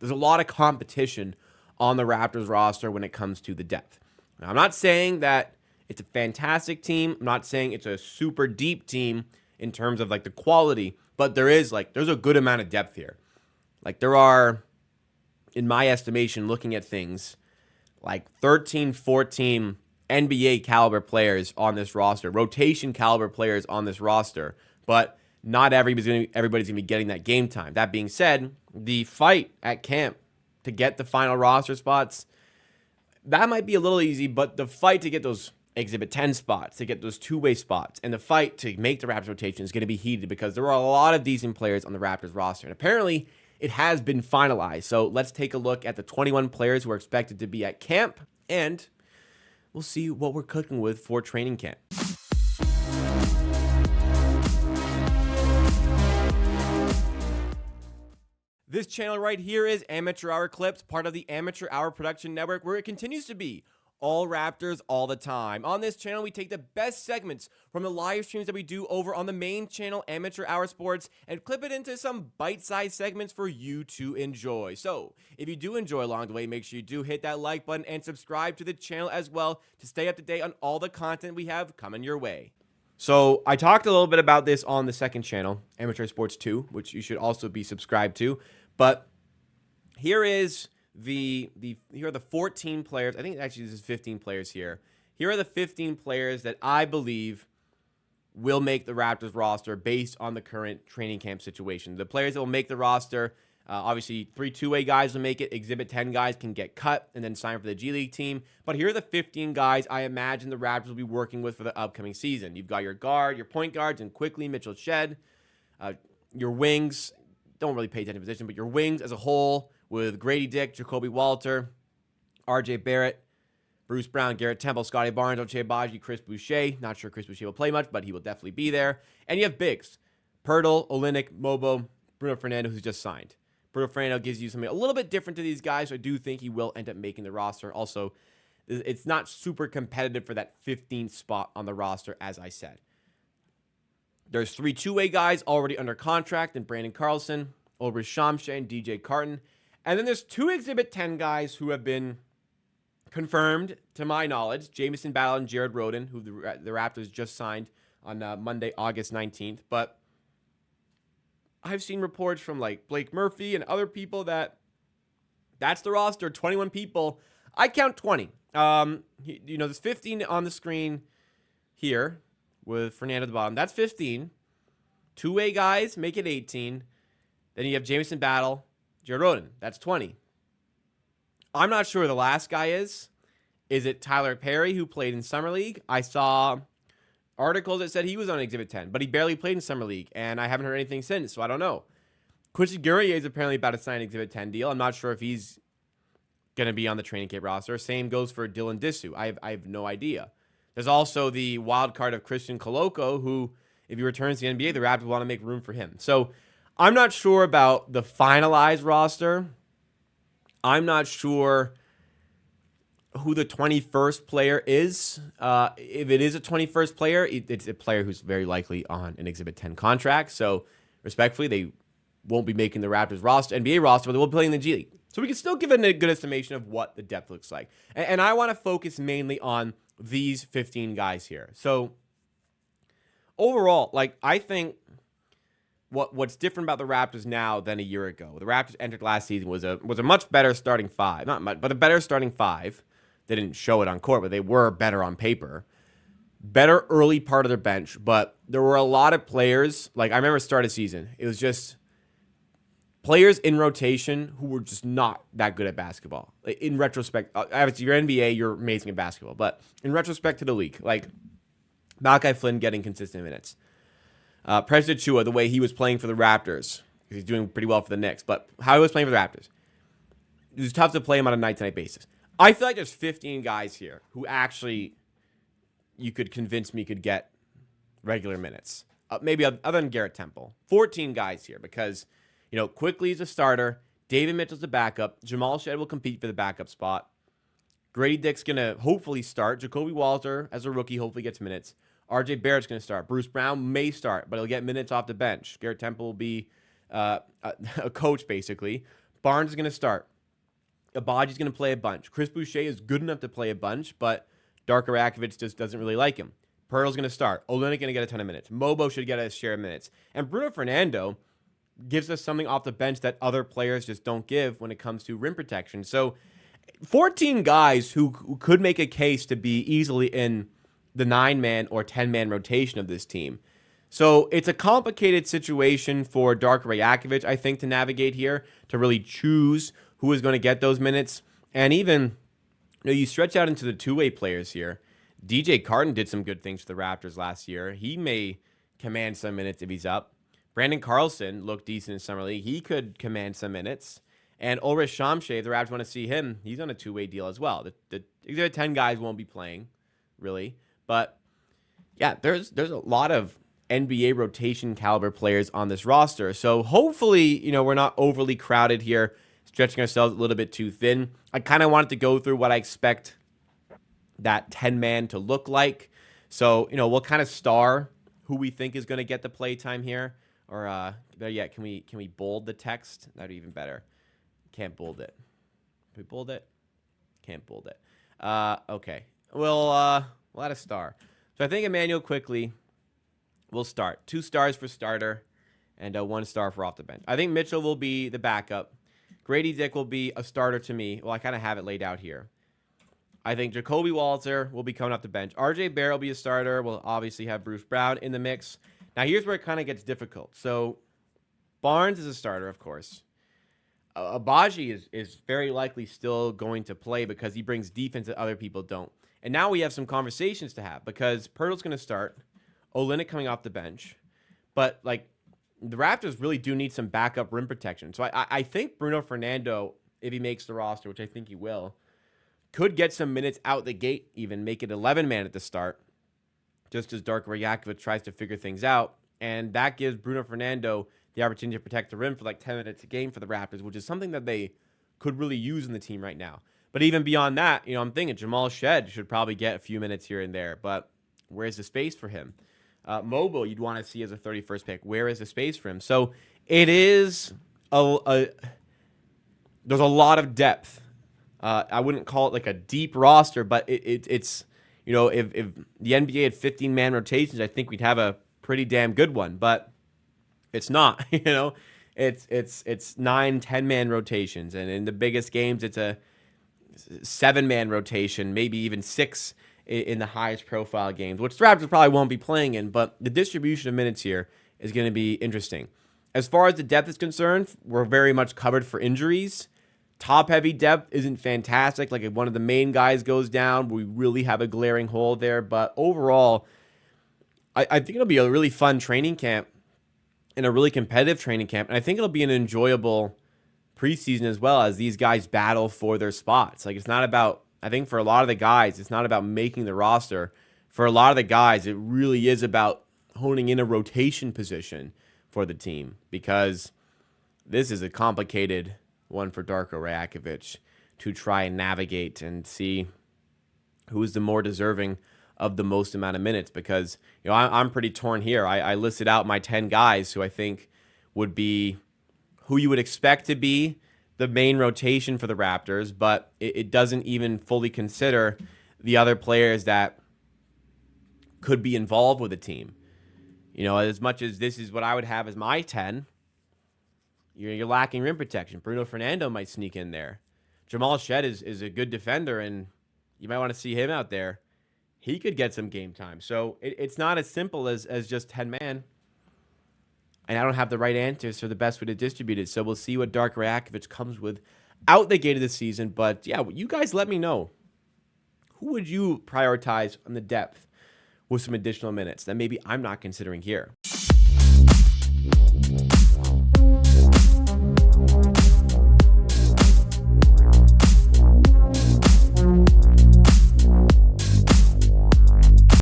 there's a lot of competition on the Raptors roster when it comes to the depth. Now, I'm not saying that it's a fantastic team. I'm not saying it's a super deep team in terms of like the quality, but there's a good amount of depth here. Like there are, in my estimation, looking at things, like 13, 14 NBA caliber players on this roster, rotation caliber players on this roster, but not everybody's going to be getting that game time. That being said, the fight at camp to get the final roster spots, that might be a little easy, but the fight to get those Exhibit 10 spots, to get those two-way spots, and the fight to make the Raptors rotation is going to be heated because there are a lot of decent players on the Raptors roster. And apparently, it has been finalized. So let's take a look at the 21 players who are expected to be at camp, and we'll see what we're cooking with for training camp. This channel right here is Amateur Hour Clips, part of the Amateur Hour Production Network, where it continues to be all Raptors all the time. On this channel, we take the best segments from the live streams that we do over on the main channel, Amateur Hour Sports, and clip it into some bite-sized segments for you to enjoy. So, if you do enjoy along the way, make sure you do hit that like button and subscribe to the channel as well to stay up to date on all the content we have coming your way. So, I talked a little bit about this on the second channel, Amateur Sports 2, which you should also be subscribed to, but here is here are the 14 players. I think actually this is 15 players here. Here are the 15 players that I believe will make the Raptors roster based on the current training camp situation. The players that will make the roster, obviously 3 two-way guys will make it. Exhibit 10 guys can get cut and then sign for the G League team. But here are the 15 guys I imagine the Raptors will be working with for the upcoming season. You've got your point guards, and quickly Mitchell Shed. Your wings, don't really pay attention to position, but your wings as a whole, with Grady Dick, Jacoby Walter, RJ Barrett, Bruce Brown, Garrett Temple, Scotty Barnes, Ochai Agbaji, Chris Boucher. Not sure Chris Boucher will play much, but he will definitely be there. And you have bigs, Pirtle, Olynyk, Mobo, Bruno Fernando, who's just signed. Bruno Fernando gives you something a little bit different to these guys, so I do think he will end up making the roster. Also, it's not super competitive for that 15th spot on the roster, as I said. There's 3 two-way guys already under contract in Brandon Carlson, Ulrich Shamshe, and DJ Carton. And then there's 2 Exhibit 10 guys who have been confirmed, to my knowledge, Jamison Battle and Jared Rhoden, who the Raptors just signed on Monday, August 19th. But I've seen reports from like Blake Murphy and other people that's the roster, 21 people. I count 20. There's 15 on the screen here with Fernando at the bottom. That's 15. Two-way guys make it 18. Then you have Jamison Battle, Jared Rhoden. That's 20. I'm not sure who the last guy is. Is it Tyler Perry, who played in Summer League? I saw articles that said he was on Exhibit 10, but he barely played in Summer League, and I haven't heard anything since, so I don't know. Quincy Guerrier is apparently about to sign an Exhibit 10 deal. I'm not sure if he's going to be on the training camp roster. Same goes for Dylan Disu. I have no idea. There's also the wild card of Christian Koloko, who, if he returns to the NBA, the Raptors want to make room for him. So I'm not sure about the finalized roster. I'm not sure who the 21st player is. If it is a 21st player, it's a player who's very likely on an Exhibit 10 contract. So, respectfully, they won't be making the Raptors NBA roster, but they will be playing in the G League. So we can still give it a good estimation of what the depth looks like. And I want to focus mainly on these 15 guys here. So, overall, I think what's different about the Raptors now than a year ago. The Raptors entered last season was a much better starting five. Not much, but a better starting five. They didn't show it on court, but they were better on paper. Better early part of their bench, but there were a lot of players. Like, I remember start of season, it was just players in rotation who were just not that good at basketball. In retrospect, obviously you're NBA, you're amazing at basketball, but in retrospect to the league, like Malachi Flynn getting consistent minutes. President Chua, the way he was playing for the Raptors, he's doing pretty well for the Knicks, but how he was playing for the Raptors, it was tough to play him on a night-to-night basis. I feel like there's 15 guys here who actually you could convince me could get regular minutes. Maybe other than Garrett Temple. 14 guys here because, Quickly is a starter. David Mitchell's the backup. Jamal Shed will compete for the backup spot. Grady Dick's going to hopefully start. Jacoby Walter, as a rookie, hopefully gets minutes. RJ Barrett's going to start. Bruce Brown may start, but he'll get minutes off the bench. Garrett Temple will be a coach, basically. Barnes is going to start. Abaji's going to play a bunch. Chris Boucher is good enough to play a bunch, but Darko Rakovic just doesn't really like him. Pearl's going to start. Olynyk going to get a ton of minutes. Mobo should get a share of minutes. And Bruno Fernando gives us something off the bench that other players just don't give when it comes to rim protection. So 14 guys who could make a case to be easily in the 9-man or 10-man rotation of this team. So it's a complicated situation for Darko Rakovic, I think, to navigate here, to really choose who is going to get those minutes. And even, you stretch out into the two-way players here. DJ Carton did some good things for the Raptors last year. He may command some minutes if he's up. Brandon Carlson looked decent in Summer League. He could command some minutes. And Ulrich Shamshe, if the Raptors want to see him, he's on a two-way deal as well. The 10 guys won't be playing, really. But, yeah, there's a lot of NBA rotation caliber players on this roster. So hopefully, we're not overly crowded here, stretching ourselves a little bit too thin. I kind of wanted to go through what I expect that 10-man to look like. So, we'll kind of star who we think is going to get the play time here. Or better yet, can we bold the text? That'd be even better. Can't bold it. Can we bold it? Can't bold it. Okay. We'll add a star. So I think Emmanuel Quickley will start. 2 stars for starter and 1 star for off the bench. I think Mitchell will be the backup. Grady Dick will be a starter to me. Well, I kind of have it laid out here. I think Jacoby Walter will be coming off the bench. RJ Barrett will be a starter. We'll obviously have Bruce Brown in the mix. Now, here's where it kind of gets difficult. So, Barnes is a starter, of course. Abaji is very likely still going to play because he brings defense that other people don't. And now we have some conversations to have because Pirtle's going to start. Olynyk coming off the bench. But, the Raptors really do need some backup rim protection. So, I think Bruno Fernando, if he makes the roster, which I think he will, could get some minutes out the gate, even make it 11-man at the start, just as Darko Rakovic tries to figure things out. And that gives Bruno Fernando the opportunity to protect the rim for 10 minutes a game for the Raptors, which is something that they could really use in the team right now. But even beyond that, I'm thinking Jamal Shed should probably get a few minutes here and there. But where's the space for him? Mobile, you'd want to see as a 31st pick. Where is the space for him? So it is there's a lot of depth. I wouldn't call it a deep roster, but it's if the NBA had 15-man rotations, I think we'd have a pretty damn good one. But it's not. It's 9, 10-man rotations, and in the biggest games, it's a 7-man rotation, maybe even 6 in the highest profile games, which the Raptors probably won't be playing in. But the distribution of minutes here is going to be interesting. As far as the depth is concerned, we're very much covered for injuries. Top-heavy depth isn't fantastic. If one of the main guys goes down, we really have a glaring hole there. But overall, I think it'll be a really fun training camp and a really competitive training camp. And I think it'll be an enjoyable preseason as well as these guys battle for their spots. It's not about, I think for a lot of the guys, it's not about making the roster. For a lot of the guys, it really is about honing in a rotation position for the team because this is a complicated one for Darko Rakovic to try and navigate and see who is the more deserving of the most amount of minutes because, I'm pretty torn here. I listed out my 10 guys who I think would be who you would expect to be the main rotation for the Raptors, but it doesn't even fully consider the other players that could be involved with the team. As much as this is what I would have as my 10, you're lacking rim protection. Bruno Fernando might sneak in there. Jamal Shed is a good defender, and you might want to see him out there. He could get some game time. So it's not as simple as just 10-man. And I don't have the right answers for the best way to distribute it. So we'll see what Darko Rakovic comes with out the gate of the season. But, yeah, you guys let me know. Who would you prioritize on the depth with some additional minutes that maybe I'm not considering here?